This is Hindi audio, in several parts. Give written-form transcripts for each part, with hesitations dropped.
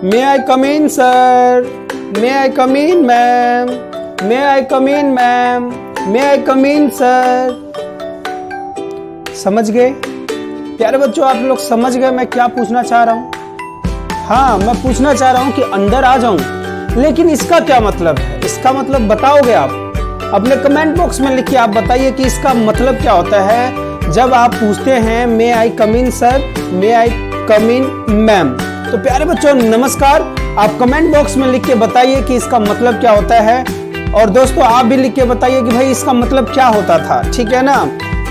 मे आई कम इन सर, मे आई कम इन मैम, मे आई कम इन मैम, मे आई कम इन सर। समझ गए प्यारे बच्चों? आप लोग समझ गए मैं क्या पूछना चाह रहा हूं? हाँ, मैं पूछना चाह रहा हूं कि अंदर आ जाऊं, लेकिन इसका क्या मतलब है? इसका मतलब बताओगे आप? अपने कमेंट बॉक्स में लिखिए, आप बताइए कि इसका मतलब क्या होता है जब आप पूछते हैं मे आई कम इन सर, मे आई कम इन मैम। तो प्यारे बच्चों नमस्कार, आप कमेंट बॉक्स में लिख के बताइए कि इसका मतलब क्या होता है। और दोस्तों आप भी लिख के बताइए कि भाई इसका मतलब क्या होता था, ठीक है ना?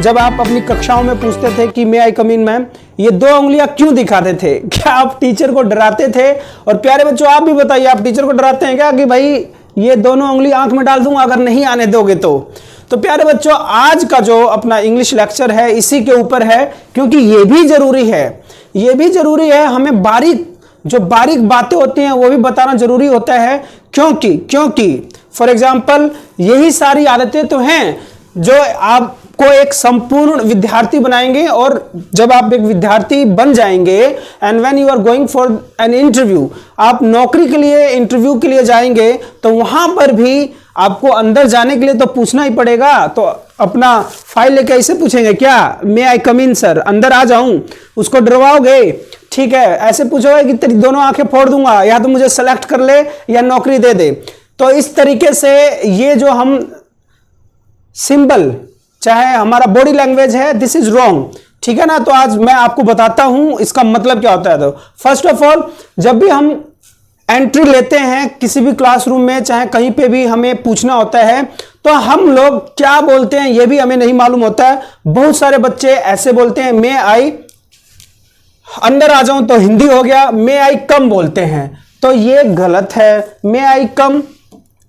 जब आप अपनी कक्षाओं में पूछते थे कि मे आई कम इन मैम, ये 2 उंगलियां क्यों दिखाते थे? क्या आप टीचर को डराते थे? और प्यारे बच्चों आप भी बताइए, आप टीचर को डराते हैं क्या कि भाई ये दोनों उंगली आंख में डाल दूंगा अगर नहीं आने दोगे तो प्यारे बच्चों आज का जो अपना इंग्लिश लेक्चर है इसी के ऊपर है, क्योंकि ये भी जरूरी है, ये भी जरूरी है। हमें बारीक बातें होती हैं वो भी बताना जरूरी होता है, क्योंकि फॉर एग्जाम्पल यही सारी आदतें तो हैं जो आपको एक संपूर्ण विद्यार्थी बनाएंगे। और जब आप एक विद्यार्थी बन जाएंगे and when you are going for an interview, आप नौकरी के लिए इंटरव्यू के लिए जाएंगे तो वहां पर भी आपको अंदर जाने के लिए तो पूछना ही पड़ेगा। तो अपना फाइल लेके ऐसे पूछेंगे क्या, मे आई कम इन सर, अंदर आ जाऊं? उसको डरवाओगे, ठीक है? ऐसे पूछोगे कि तेरी दोनों आंखें फोड़ दूंगा, या तो मुझे सेलेक्ट कर ले या नौकरी दे दे। तो इस तरीके से ये जो हम सिंबल, चाहे हमारा बॉडी लैंग्वेज है, दिस इज रॉन्ग, ठीक है ना? तो आज मैं आपको बताता हूं इसका मतलब क्या होता है। तो फर्स्ट ऑफ ऑल, जब भी हम एंट्री लेते हैं किसी भी क्लासरूम में, चाहे कहीं पे भी हमें पूछना होता है, तो हम लोग क्या बोलते हैं ये भी हमें नहीं मालूम होता है। बहुत सारे बच्चे ऐसे बोलते हैं मे आई, अंदर आ जाऊं तो हिंदी हो गया, मे आई कम बोलते हैं, तो ये गलत है। मे आई कम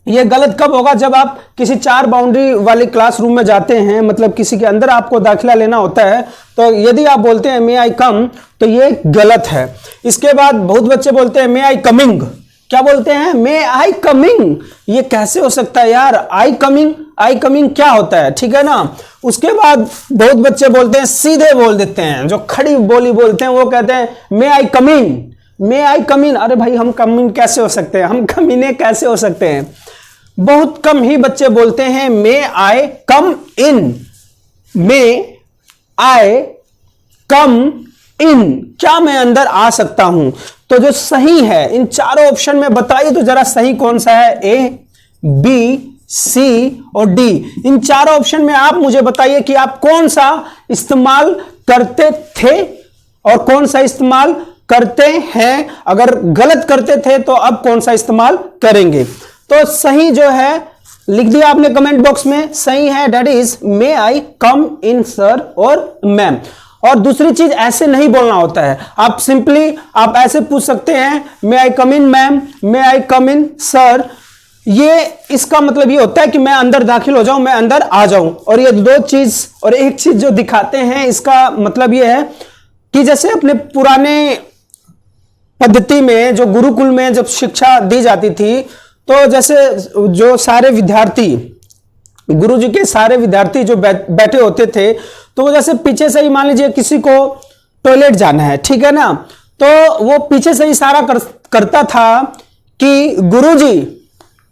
ये गलत कब होगा? जब आप किसी 4 बाउंड्री वाली क्लासरूम में जाते हैं, मतलब किसी के अंदर आपको दाखिला लेना होता है, तो यदि आप बोलते हैं मे आई कम तो ये गलत है। इसके बाद बहुत बच्चे बोलते हैं मे आई कमिंग। क्या बोलते हैं? मे आई कमिंग। ये कैसे हो सकता है यार? आई कमिंग क्या होता है, ठीक है ना? उसके बाद बहुत बच्चे बोलते हैं, सीधे बोल देते हैं, जो खड़ी बोली बोलते हैं, वो कहते हैं मे I coming, may I coming. अरे भाई हम कमिंग कैसे हो सकते हैं? हम कमीने कैसे हो सकते हैं? बहुत कम ही बच्चे बोलते हैं मे आई कम इन, मे आई कम इन, क्या मैं अंदर आ सकता हूं? तो जो सही है इन चारों ऑप्शन में बताइए तो जरा सही कौन सा है? ए, बी, सी और डी। इन चारों ऑप्शन में आप मुझे बताइए कि आप कौन सा इस्तेमाल करते थे और कौन सा इस्तेमाल करते हैं। अगर गलत करते थे तो अब कौन सा इस्तेमाल करेंगे? तो सही जो है लिख दिया आपने कमेंट बॉक्स में, सही है that is may I come in sir और मैम। और दूसरी चीज ऐसे नहीं बोलना होता है, आप सिंपली आप ऐसे पूछ सकते हैं मे आई कम इन मैम, मे आई कम इन सर। ये इसका मतलब ये होता है कि मैं अंदर दाखिल हो जाऊं, मैं अंदर आ जाऊं। और ये 2 चीज और एक चीज जो दिखाते हैं, इसका मतलब ये है कि जैसे अपने पुराने पद्धति में जो गुरुकुल में जब शिक्षा दी जाती थी, तो जैसे जो सारे विद्यार्थी, गुरुजी के सारे विद्यार्थी जो बैठे होते थे, तो वो जैसे पीछे से ही, मान लीजिए किसी को टॉयलेट जाना है, ठीक है ना, तो वो पीछे से इशारा करता था कि गुरुजी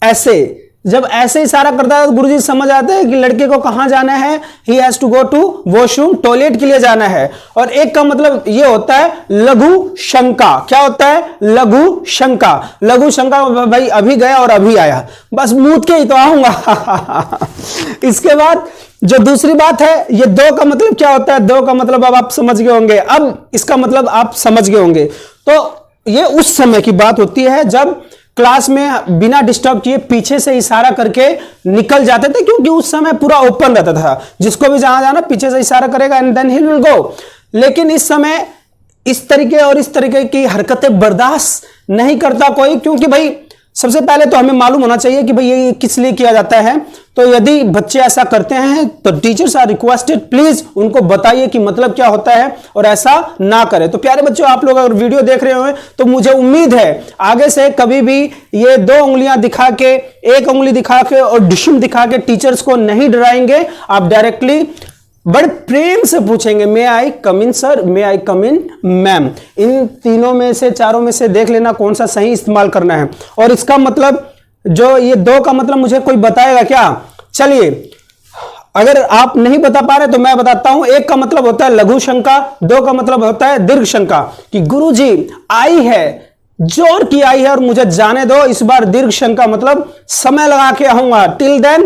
ऐसे। जब ऐसे इशारा करता है तो गुरुजी समझ आते हैं कि लड़के को कहां जाना है, he has to go to washroom, toilet के लिए जाना है। और एक का मतलब ये होता है लघु शंका। क्या होता है? लघु शंका। लघु शंका भाई अभी गया और अभी आया, बस मूत के ही तो आऊंगा। इसके बाद जो दूसरी बात है, ये 2 का मतलब क्या होता है? 2 का मतलब अब आप समझ गए होंगे, अब इसका मतलब आप समझ गए होंगे। तो ये उस समय की बात होती है जब क्लास में बिना डिस्टर्ब किए पीछे से इशारा करके निकल जाते थे, क्योंकि उस समय पूरा ओपन रहता था, जिसको भी जहां जाना पीछे से इशारा करेगा and then he will go. लेकिन इस समय इस तरीके की हरकतें बर्दाश्त नहीं करता कोई, क्योंकि भाई सबसे पहले तो हमें मालूम होना चाहिए कि भाई ये किस लिए किया जाता है। तो यदि बच्चे ऐसा करते हैं तो टीचर्स आर रिक्वेस्टेड, प्लीज उनको बताइए कि मतलब क्या होता है और ऐसा ना करें। तो प्यारे बच्चों, आप लोग अगर वीडियो देख रहे हो तो मुझे उम्मीद है आगे से कभी भी ये 2 उंगलियां दिखा के, 1 उंगली दिखा के और डिशम दिखा के टीचर्स को नहीं डराएंगे। आप डायरेक्टली बड़े प्रेम से पूछेंगे मे आई कम इन सर, मे आई कम इन मैम। इन तीनों में से, चारों में से देख लेना कौन सा सही इस्तेमाल करना है। और इसका मतलब, जो ये दो का मतलब मुझे कोई बताएगा क्या? चलिए, अगर आप नहीं बता पा रहे तो मैं बताता हूं। एक का मतलब होता है लघु शंका, दो का मतलब होता है दीर्घ शंका, कि गुरुजी आई है, जोर की आई है और मुझे जाने दो। इस बार दीर्घ शंका मतलब समय लगा के आऊंगा, टिल देन।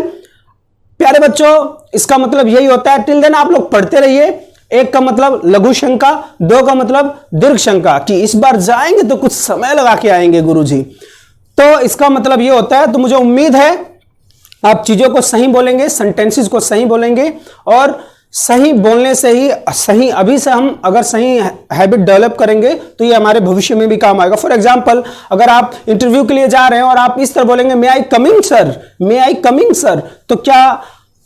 प्यारे बच्चों, इसका मतलब यही होता है, टिल देन आप लोग पढ़ते रहिए। एक का मतलब लघु शंका, दो का मतलब दीर्घ शंका, कि इस बार जाएंगे तो कुछ समय लगा के आएंगे गुरुजी। तो इसका मतलब ये होता है। तो मुझे उम्मीद है आप चीजों को सही बोलेंगे, सेंटेंसेस को सही बोलेंगे, और सही बोलने से ही सही, अभी से हम अगर सही हैबिट डेवलप करेंगे तो ये हमारे भविष्य में भी काम आएगा। फॉर एग्जांपल, अगर आप इंटरव्यू के लिए जा रहे हैं और आप इस तरह बोलेंगे may I coming sir, may I coming sir, तो क्या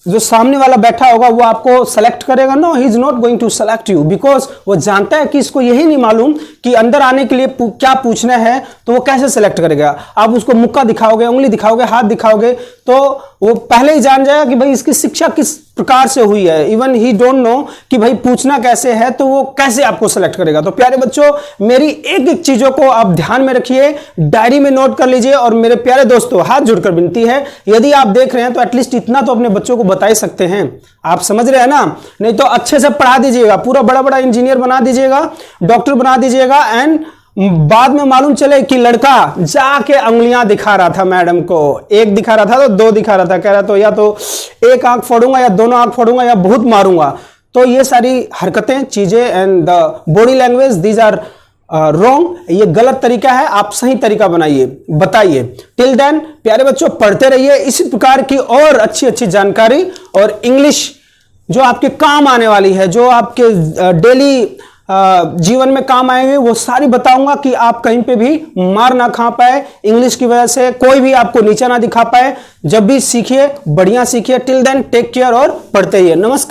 जो सामने वाला बैठा होगा वो आपको सेलेक्ट करेगा? No, he is not going to select you, because वो जानता है कि इसको यही नहीं मालूम कि अंदर आने के लिए क्या पूछना है, तो वो कैसे सेलेक्ट करेगा? आप उसको मुक्का दिखाओगे, उंगली दिखाओगे, हाथ दिखाओगे, तो वो पहले ही जान जाएगा कि भाई इसकी शिक्षा किस प्रकार से हुई है। इवन ही डोंट नो कि भाई पूछना कैसे है, तो वो कैसे आपको सेलेक्ट करेगा? तो प्यारे बच्चों, मेरी एक एक चीजों को आप ध्यान में रखिए, डायरी में नोट कर लीजिए। और मेरे प्यारे दोस्तों, हाथ जोड़कर विनती है, यदि आप देख रहे हैं तो एटलीस्ट इतना तो अपने बच्चों को बता ही सकते हैं। आप समझ रहे हैं ना? नहीं तो अच्छे से पढ़ा दीजिएगा, पूरा बड़ा बड़ा इंजीनियर बना दीजिएगा, डॉक्टर बना दीजिएगा, एंड बाद में मालूम चले कि लड़का जाके उंगलियां दिखा रहा था मैडम को, एक दिखा रहा था तो दो दिखा रहा था, कह रहा तो या तो एक आंख फोड़ूंगा या दोनों आंख फोड़ूंगा या बहुत मारूंगा। तो ये सारी हरकतें, चीजें and the body language, these are wrong. ये गलत तरीका है, आप सही तरीका बनाइए, बताइए। टिल देन प्यारे बच्चों, पढ़ते रहिए इसी प्रकार की और अच्छी अच्छी जानकारी और इंग्लिश जो आपके काम आने वाली है, जो आपके डेली जीवन में काम आएंगे, वो सारी बताऊंगा कि आप कहीं पे भी मार ना खा पाए, इंग्लिश की वजह से कोई भी आपको नीचा ना दिखा पाए। जब भी सीखिए, बढ़िया सीखिए। टिल देन टेक केयर और पढ़ते रहिए। नमस्कार।